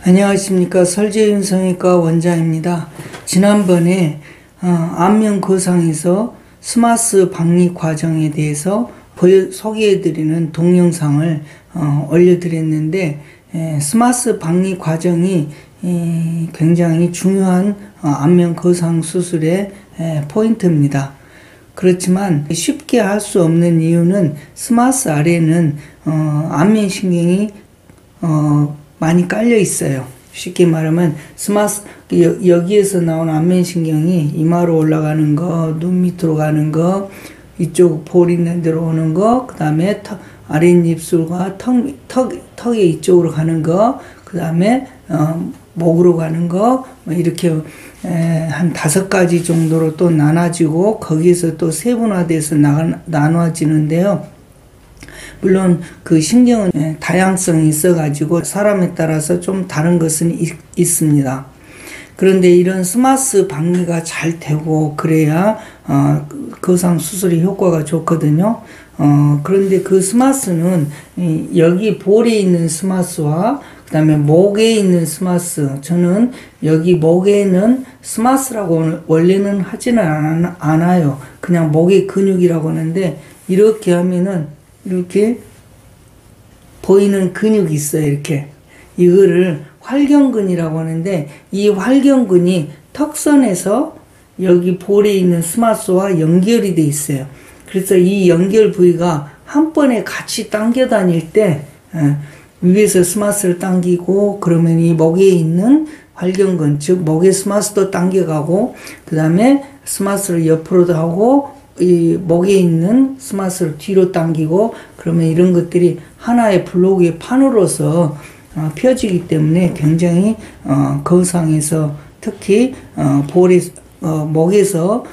안녕하십니까. 설재윤성형외과 원장입니다. 지난번에 안면 거상에서 스마스 박리 과정에 대해서 소개해드리는 동영상을 올려드렸는데, 스마스 박리 과정이 굉장히 중요한 안면 거상 수술의 포인트입니다. 그렇지만 쉽게 할 수 없는 이유는 스마스 아래는 안면신경이 많이 깔려 있어요. 쉽게 말하면 여기에서 나온 안면신경이 이마로 올라가는 거, 눈 밑으로 가는 거, 이쪽 볼 있는 데로 오는 거, 그 다음에 아랫입술과 턱에 이쪽으로 가는 거, 그 다음에 목으로 가는 거, 뭐 이렇게 한 5가지 정도로 또 나눠지고, 거기에서 또 세분화돼서 나눠지는데요. 물론 그 신경은 다양성이 있어가지고 사람에 따라서 좀 다른 것은 있습니다. 그런데 이런 스마스 박리가 잘 되고 그래야 거상 수술의 효과가 좋거든요. 그런데 그 스마스는 여기 볼에 있는 스마스와 그 다음에 목에 있는 스마스, 저는 여기 목에는 스마스라고 원래는 하지는 않아요. 그냥 목의 근육이라고 하는데, 이렇게 하면은 이렇게 보이는 근육이 있어요. 이렇게 이거를 활경근이라고 하는데, 이 활경근이 턱선에서 여기 볼에 있는 스마스와 연결이 돼 있어요. 그래서 이 연결 부위가 한 번에 같이 당겨 다닐 때 위에서 스마스를 당기고, 그러면 이 목에 있는 활경근, 즉 목의 스마스도 당겨가고, 그 다음에 스마스를 옆으로도 하고, 이 목에 있는 스마스를 뒤로 당기고, 그러면 이런 것들이 하나의 블록의 판으로서 펴지기 때문에 굉장히 거상에서 특히 볼에 목에서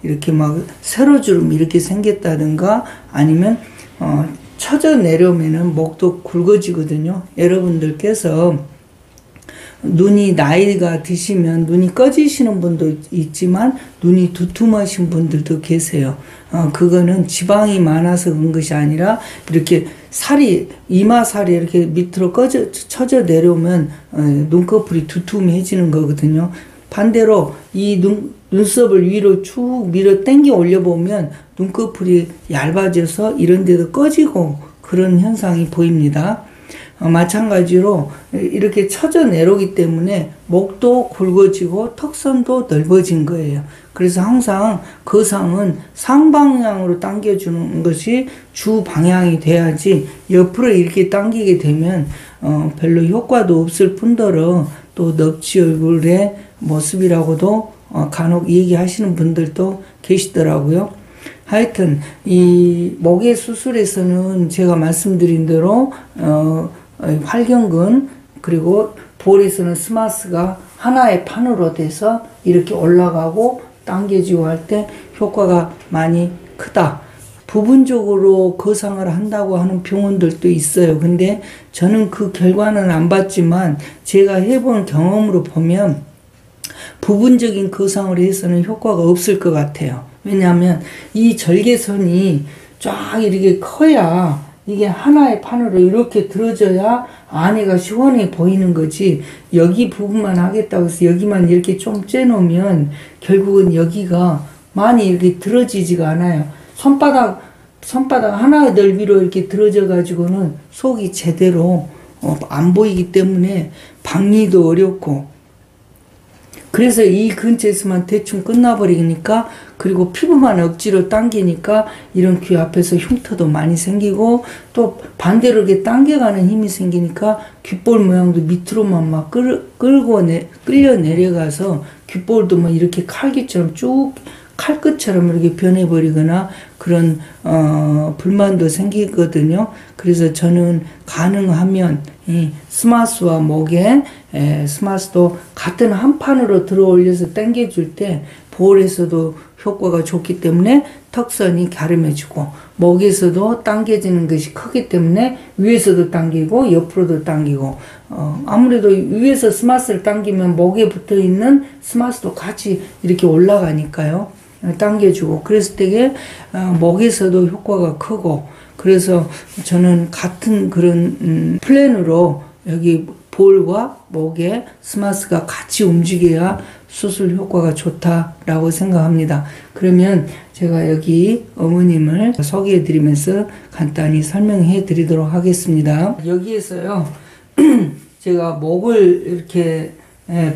이렇게 막 세로주름 이렇게 생겼다든가, 아니면 처져 내려오면은 목도 굵어지거든요. 여러분들께서 눈이 나이가 드시면 눈이 꺼지시는 분도 있지만 눈이 두툼하신 분들도 계세요. 그거는 지방이 많아서 그런 것이 아니라 이렇게 이마살이 이렇게 밑으로 처져 내려오면 눈꺼풀이 두툼해지는 거거든요. 반대로 이 눈썹을 위로 쭉 밀어 당겨 올려보면 눈꺼풀이 얇아져서 이런 데도 꺼지고 그런 현상이 보입니다. 마찬가지로 이렇게 처져 내려오기 때문에 목도 굵어지고 턱선도 넓어진 거예요. 그래서 항상 거상은 상방향으로 당겨주는 것이 주 방향이 돼야지, 옆으로 이렇게 당기게 되면 별로 효과도 없을 뿐더러 또 넙치 얼굴의 모습이라고도 간혹 얘기하시는 분들도 계시더라고요. 하여튼 이 목의 수술에서는 제가 말씀드린 대로 활경근, 그리고 볼에서는 스마스가 하나의 판으로 돼서 이렇게 올라가고 당겨지고 할 때 효과가 많이 크다. 부분적으로 거상을 한다고 하는 병원들도 있어요. 근데 저는 그 결과는 안 봤지만 제가 해본 경험으로 보면 부분적인 거상을 해서는 효과가 없을 것 같아요. 왜냐하면 이 절개선이 쫙 이렇게 커야, 이게 하나의 판으로 이렇게 들어져야 안에가 시원해 보이는 거지, 여기 부분만 하겠다고 해서 여기만 이렇게 좀 쬐놓으면 결국은 여기가 많이 이렇게 들어지지가 않아요. 손바닥 하나 넓이로 이렇게 들어져 가지고는 속이 제대로 안 보이기 때문에 박리도 어렵고, 그래서 이 근처에서만 대충 끝나버리니까, 그리고 피부만 억지로 당기니까 이런 귀 앞에서 흉터도 많이 생기고, 또 반대로 이렇게 당겨가는 힘이 생기니까 귓볼 모양도 밑으로만 막 끌려 내려가서 귓볼도 막 이렇게 칼기처럼 쭉 칼끝처럼 이렇게 변해버리거나 그런 불만도 생기거든요. 그래서 저는 가능하면 이 스마스와 목에 스마스도 같은 한 판으로 들어 올려서 당겨줄 때 볼에서도 효과가 좋기 때문에 턱선이 갸름해지고, 목에서도 당겨지는 것이 크기 때문에 위에서도 당기고 옆으로도 당기고, 아무래도 위에서 스마스를 당기면 목에 붙어있는 스마스도 같이 이렇게 올라가니까요. 당겨주고, 그래서 되게 목에서도 효과가 크고, 그래서 저는 같은 그런 플랜으로 여기 볼과 목에 스마스가 같이 움직여야 수술 효과가 좋다라고 생각합니다. 그러면 제가 여기 어머님을 소개해 드리면서 간단히 설명해 드리도록 하겠습니다. 여기에서요 제가 목을 이렇게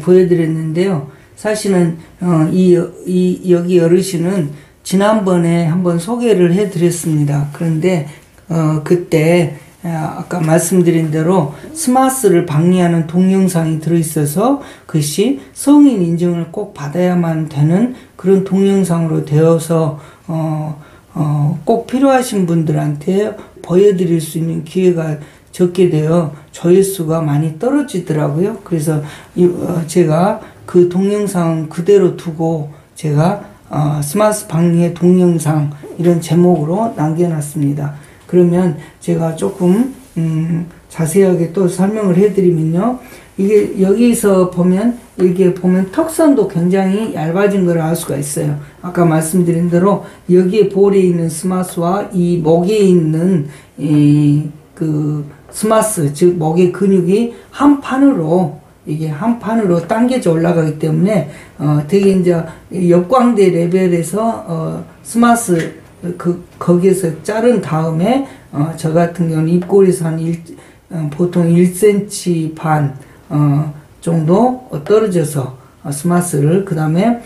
보여드렸는데요. 사실은 여기 어르신은 지난번에 한번 소개를 해 드렸습니다. 그런데 그때 아까 말씀드린 대로 스마스를 방리하는 동영상이 들어있어서 그것이 성인 인증을 꼭 받아야만 되는 그런 동영상으로 되어서 꼭 필요하신 분들한테 보여드릴 수 있는 기회가 적게 되어 조회수가 많이 떨어지더라고요. 그래서 제가 그 동영상 그대로 두고 제가 스마스 방리의 동영상 이런 제목으로 남겨놨습니다. 그러면 제가 조금 자세하게 또 설명을 해드리면요. 이게 여기서 보면 이렇게 보면 턱선도 굉장히 얇아진 걸 알 수가 있어요. 아까 말씀드린 대로 여기에 볼에 있는 스마스와 이 목에 있는 그 스마스 즉 목의 근육이 한 판으로 이게 한 판으로 당겨져 올라가기 때문에 되게 이제 역광대 레벨에서 스마스 거기에서 자른 다음에 저 같은 경우는 입꼬리에서 보통 1cm 반 정도 떨어져서 스마스를 그 다음에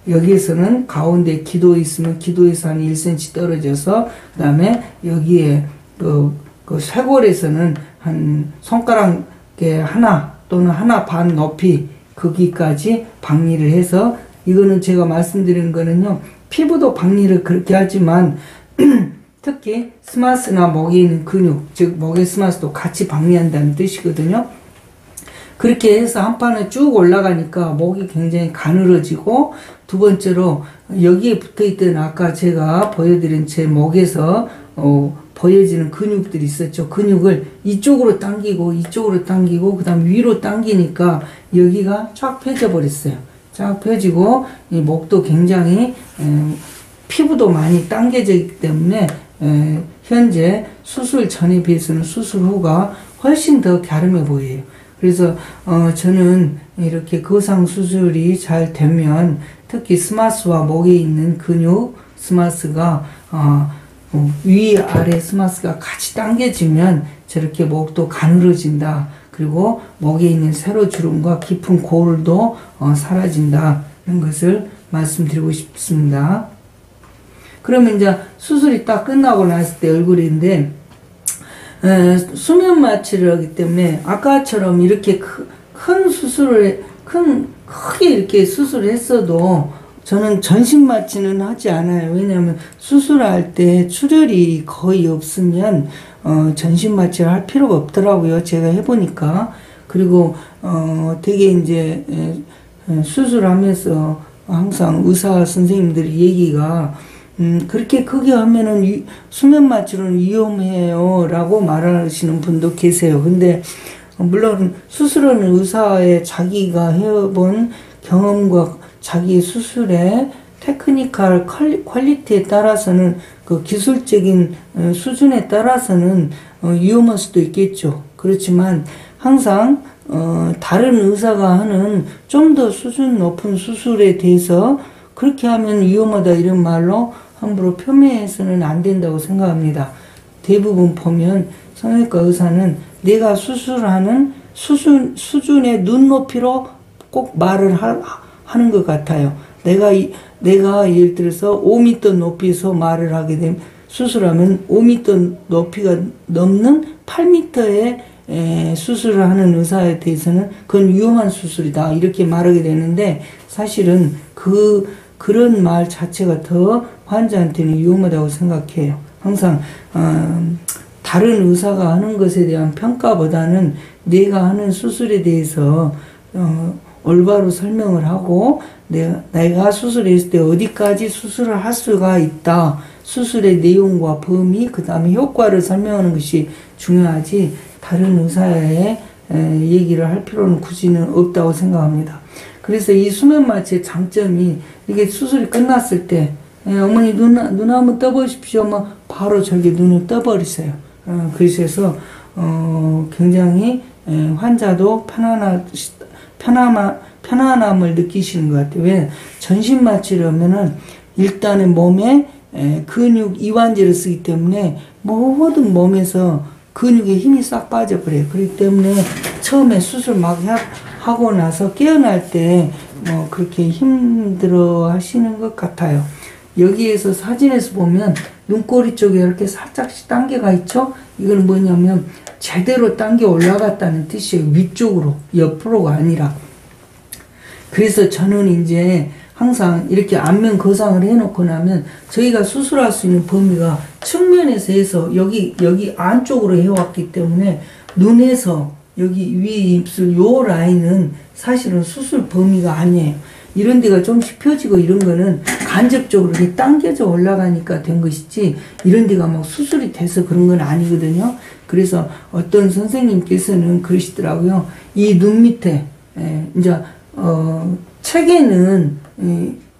여기에서는 가운데 기도에 있으면 기도에서 한 1cm 떨어져서 그 다음에 여기에 그 쇄골에서는 한 손가락에 하나 또는 하나 반 높이 거기까지 박리를 해서 이거는 제가 말씀드린 거는요. 피부도 박리를 그렇게 하지만 특히 스마스나 목에 있는 근육 즉 목의 스마스도 같이 박리한다는 뜻이거든요. 그렇게 해서 한 판에 쭉 올라가니까 목이 굉장히 가늘어지고 두 번째로 여기에 붙어있던 아까 제가 보여드린 제 목에서 보여지는 근육들이 있었죠. 근육을 이쪽으로 당기고 그 다음 위로 당기니까 여기가 쫙 펴져 버렸어요. 쫙 펴지고 이 목도 굉장히 피부도 많이 당겨져 있기 때문에 현재 수술 전에 비해서는 수술 후가 훨씬 더 갸름해 보여요. 그래서 저는 이렇게 거상 수술이 잘 되면 특히 스마스와 목에 있는 근육 스마스가 위 아래 스마스가 같이 당겨지면 저렇게 목도 가늘어진다. 그리고 목에 있는 세로주름과 깊은 고울도 사라진다는 것을 말씀드리고 싶습니다. 그러면 이제 수술이 딱 끝나고 났을 때 얼굴인데 수면 마취를 하기 때문에 아까처럼 이렇게 큰 수술을 크게 이렇게 수술을 했어도 저는 전신 마취는 하지 않아요. 왜냐하면 수술할 때 출혈이 거의 없으면 전신 마취를 할 필요가 없더라고요. 제가 해보니까. 그리고 되게 이제 수술하면서 항상 의사 선생님들이 얘기가 그렇게 크게 하면은 수면 마취는 위험해요 라고 말하시는 분도 계세요. 근데 물론 수술하는 의사의 자기가 해본 경험과 자기 수술의 테크니컬 퀄리티에 따라서는 그 기술적인 수준에 따라서는 위험할 수도 있겠죠. 그렇지만 항상 다른 의사가 하는 좀 더 수준 높은 수술에 대해서 그렇게 하면 위험하다 이런 말로 함부로 표명해서는 안 된다고 생각합니다. 대부분 보면 성형외과 의사는 내가 수술하는 수준의 눈높이로 꼭 말을 하는 것 같아요. 내가 예를 들어서 5m 높이에서 말을 하게 되면 수술하면 5m 높이가 넘는 8m의 수술을 하는 의사에 대해서는 그건 위험한 수술이다 이렇게 말하게 되는데 사실은 그런 말 자체가 더 환자한테는 위험하다고 생각해요. 항상 다른 의사가 하는 것에 대한 평가보다는 내가 하는 수술에 대해서 올바로 설명을 하고 내가 수술했을 때 어디까지 수술을 할 수가 있다. 수술의 내용과 범위 그 다음에 효과를 설명하는 것이 중요하지 다른 의사의 얘기를 할 필요는 굳이는 없다고 생각합니다. 그래서 이 수면 마취의 장점이 이게 수술이 끝났을 때 어머니 눈 한번 떠보십시오. 뭐 바로 저기 눈을 떠버리세요. 그래서 굉장히 환자도 편안함을 느끼시는 것 같아요. 왜? 전신 마취를 일단은 몸에 근육 이완제를 쓰기 때문에 모든 몸에서 근육에 힘이 싹 빠져버려요. 그렇기 때문에 처음에 수술 막 하고 나서 깨어날 때 그렇게 힘들어 하시는 것 같아요. 여기에서 사진에서 보면 눈꼬리 쪽에 이렇게 살짝씩 단계가 있죠? 이건 뭐냐면 제대로 당겨 올라갔다는 뜻이에요. 위쪽으로, 옆으로가 아니라. 그래서 저는 이제 항상 이렇게 안면 거상을 해놓고 나면 저희가 수술할 수 있는 범위가 측면에서 해서 여기 안쪽으로 해왔기 때문에 눈에서 여기 위 입술 요 라인은 사실은 수술 범위가 아니에요. 이런 데가 좀 펴지고 이런 거는 간접적으로 이렇게 당겨져 올라가니까 된 것이지 이런 데가 막 수술이 돼서 그런 건 아니거든요. 그래서 어떤 선생님께서는 그러시더라고요. 이 눈 밑에 이제 책에는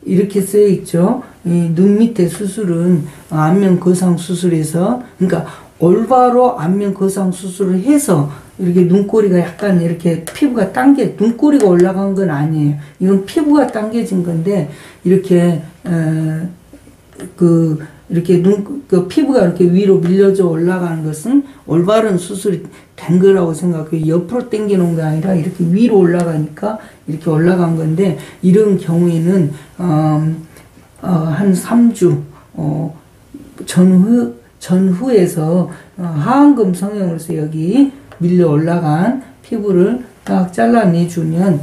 이렇게 쓰여 있죠. 눈 밑에 수술은 안면 거상 수술에서 그러니까 올바로 안면 거상 수술을 해서 이렇게 눈꼬리가 약간 이렇게 피부가 눈꼬리가 올라간 건 아니에요. 이건 피부가 당겨진 건데 이렇게 이렇게 피부가 이렇게 위로 밀려져 올라가는 것은 올바른 수술이 된 거라고 생각해요. 옆으로 당겨 놓은 게 아니라 이렇게 위로 올라가니까 이렇게 올라간 건데 이런 경우에는 한 3주 전후에서 하안금 성형으로서 여기 밀려 올라간 피부를 딱 잘라내주면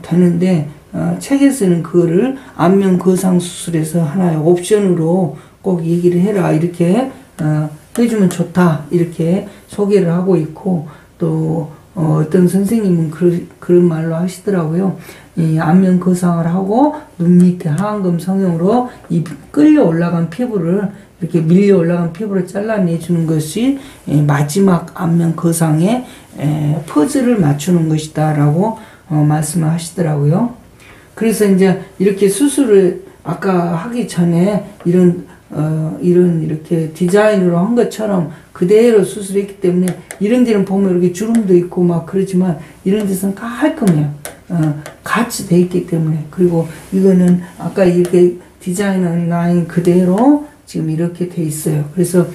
되는데 책에서는 그거를 안면 거상 수술에서 하나의 옵션으로 꼭 얘기를 해라 이렇게 해주면 좋다 이렇게 소개를 하고 있고 또 어떤 선생님은 그런 말로 하시더라고요. 이 안면 거상을 하고 눈 밑에 하안금 성형으로 이 끌려 올라간 피부를 이렇게 밀려 올라간 피부를 잘라내주는 것이 마지막 안면 거상의 퍼즐을 맞추는 것이다 라고 말씀을 하시더라고요. 그래서 이제 이렇게 수술을 아까 하기 전에 이런 이렇게 디자인으로 한 것처럼 그대로 수술했기 때문에 이런 데는 보면 이렇게 주름도 있고 막 그러지만 이런 데서는 깔끔해요. 같이 돼 있기 때문에. 그리고 이거는 아까 이렇게 디자인 라인 그대로 지금 이렇게 돼 있어요. 그래서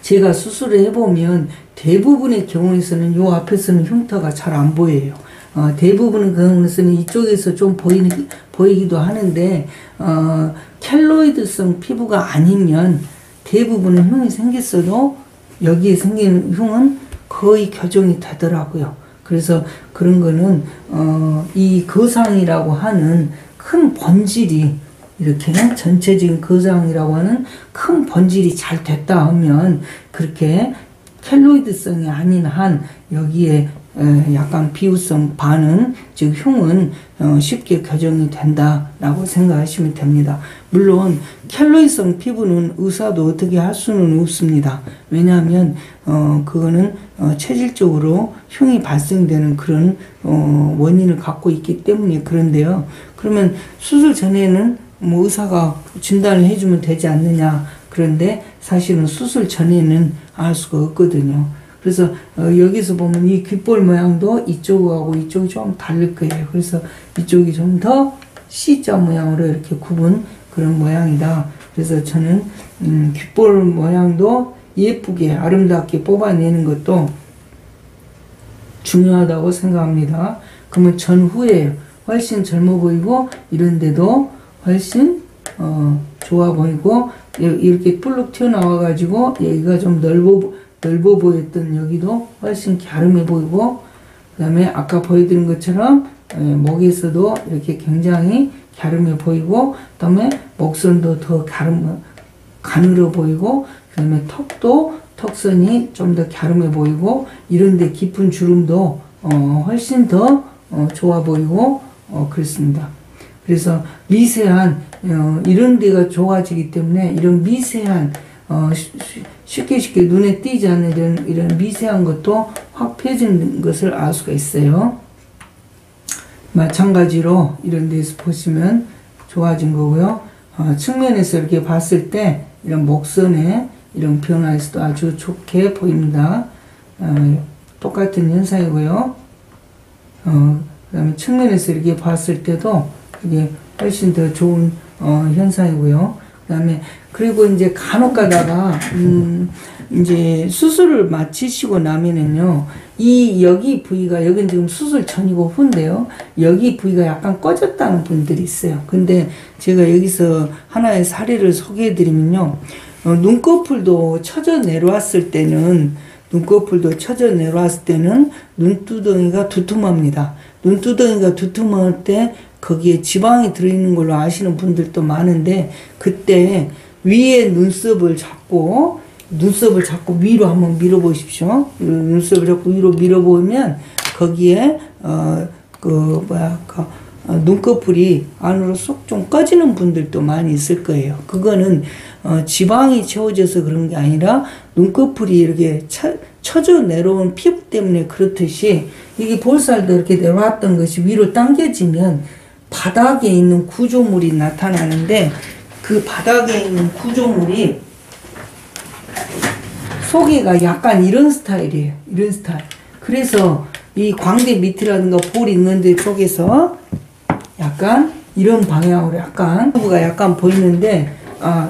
제가 수술을 해보면 대부분의 경우에서는 요 앞에서는 흉터가 잘 안 보여요. 대부분의 경우에서는 이쪽에서 좀 보이기도 하는데 켈로이드성 피부가 아니면 대부분의 흉이 생겼어도 여기에 생기는 흉은 거의 교정이 되더라고요. 그래서 그런 거는 이 거상이라고 하는 큰 본질이 이렇게 전체적인 거상이라고 하는 큰 본질이 잘 됐다 하면 그렇게 켈로이드성이 아닌 한 여기에 약간 비유성 반응, 즉 흉은 쉽게 교정이 된다라고 생각하시면 됩니다. 물론 켈로이드성 피부는 의사도 어떻게 할 수는 없습니다. 왜냐하면 그거는 체질적으로 흉이 발생되는 그런 원인을 갖고 있기 때문에 그런데요. 그러면 수술 전에는 뭐 의사가 진단을 해주면 되지 않느냐. 그런데 사실은 수술 전에는 알 수가 없거든요. 그래서 여기서 보면 이 귓볼 모양도 이쪽하고 이쪽이 좀 다를 거예요. 그래서 이쪽이 좀 더 C자 모양으로 이렇게 굽은 그런 모양이다. 그래서 저는 귓볼 모양도 예쁘게 아름답게 뽑아내는 것도 중요하다고 생각합니다. 그러면 전후에 훨씬 젊어 보이고 이런데도 훨씬 좋아 보이고 이렇게 뿔룩 튀어나와 가지고 여기가 좀 넓어 보였던 여기도 훨씬 갸름해 보이고 그 다음에 아까 보여드린 것처럼 목에서도 이렇게 굉장히 갸름해 보이고 그 다음에 목선도 더 가늘어 보이고 그 다음에 턱선이 좀 더 갸름해 보이고 이런데 깊은 주름도 훨씬 더 좋아 보이고 그렇습니다. 그래서 미세한 이런 데가 좋아지기 때문에 이런 미세한 쉽게 눈에 띄지 않는 이런 미세한 것도 확 펴진 것을 알 수가 있어요. 마찬가지로 이런 데서 보시면 좋아진 거고요. 측면에서 이렇게 봤을 때 이런 목선에 이런 변화에서도 아주 좋게 보입니다. 똑같은 현상이고요. 그 다음에 측면에서 이렇게 봤을 때도 이게 훨씬 더 좋은 현상이고요. 그 다음에 그리고 이제 간혹 가다가 이제 수술을 마치시고 나면은요, 여기 부위가, 여긴 지금 수술 전이고 후인데요, 여기 부위가 약간 꺼졌다는 분들이 있어요. 근데 제가 여기서 하나의 사례를 소개해 드리면요, 눈꺼풀도 처져 내려왔을 때는 눈두덩이가 두툼합니다. 눈두덩이가 두툼할 때 거기에 지방이 들어있는 걸로 아시는 분들도 많은데, 그때 위에 눈썹을 잡고 위로 한번 밀어보십시오. 눈썹을 잡고 위로 밀어보면 거기에 눈꺼풀이 안으로 쏙 좀 꺼지는 분들도 많이 있을 거예요. 그거는 지방이 채워져서 그런 게 아니라 눈꺼풀이 이렇게 처져 내려온 피부 때문에 그렇듯이, 이게 볼살도 이렇게 내려왔던 것이 위로 당겨지면 바닥에 있는 구조물이 나타나는데, 그 바닥에 있는 구조물이 속에가 약간 이런 스타일이에요. 이런 스타일. 그래서 이 광대 밑이라든가 볼 있는 데 쪽에서 약간 이런 방향으로 피부가 약간 보이는데,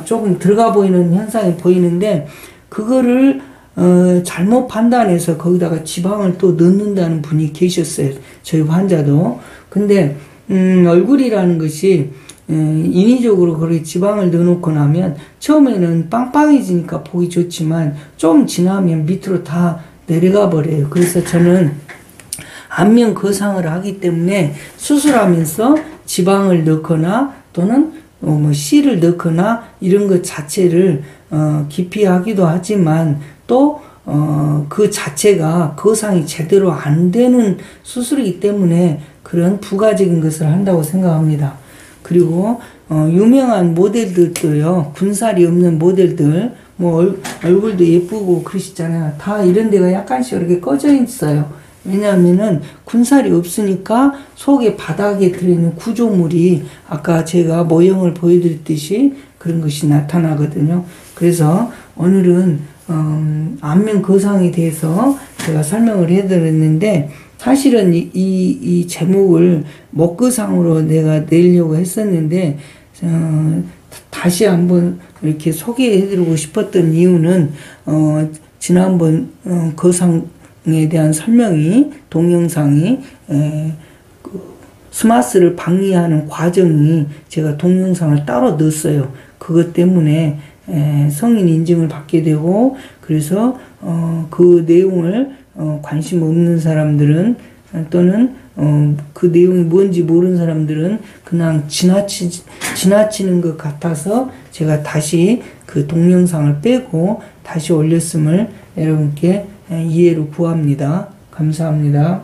조금 들어가 보이는 현상이 보이는데, 그거를 잘못 판단해서 거기다가 지방을 또 넣는다는 분이 계셨어요. 저희 환자도. 근데 얼굴이라는 것이 인위적으로 그렇게 지방을 넣어놓고 나면 처음에는 빵빵해지니까 보기 좋지만 좀 지나면 밑으로 다 내려가 버려요. 그래서 저는 안면 거상을 하기 때문에 수술하면서 지방을 넣거나 또는 씨를 넣거나 이런 것 자체를 깊이 하기도 하지만, 또 그 자체가 거상이 제대로 안 되는 수술이기 때문에 그런 부가적인 것을 한다고 생각합니다. 그리고 유명한 모델들도요, 군살이 없는 모델들, 얼굴도 예쁘고 그러시잖아요. 다 이런 데가 약간씩 이렇게 꺼져 있어요. 왜냐하면은 군살이 없으니까 속에 바닥에 들어있는 구조물이 아까 제가 모형을 보여드렸듯이 그런 것이 나타나거든요. 그래서 오늘은 안면 거상에 대해서 제가 설명을 해드렸는데, 사실은 이 제목을 목거상으로 내가 내려고 했었는데, 다시 한번 이렇게 소개해드리고 싶었던 이유는, 지난번 거상에 대한 설명이, 동영상이, 스마스를 방해하는 과정이 제가 동영상을 따로 넣었어요. 그것 때문에 성인 인증을 받게 되고, 그래서 그 내용을 관심 없는 사람들은, 또는 그 내용이 뭔지 모르는 사람들은 그냥 지나치는 것 같아서 제가 다시 그 동영상을 빼고 다시 올렸음을 여러분께 이해로 구합니다. 감사합니다.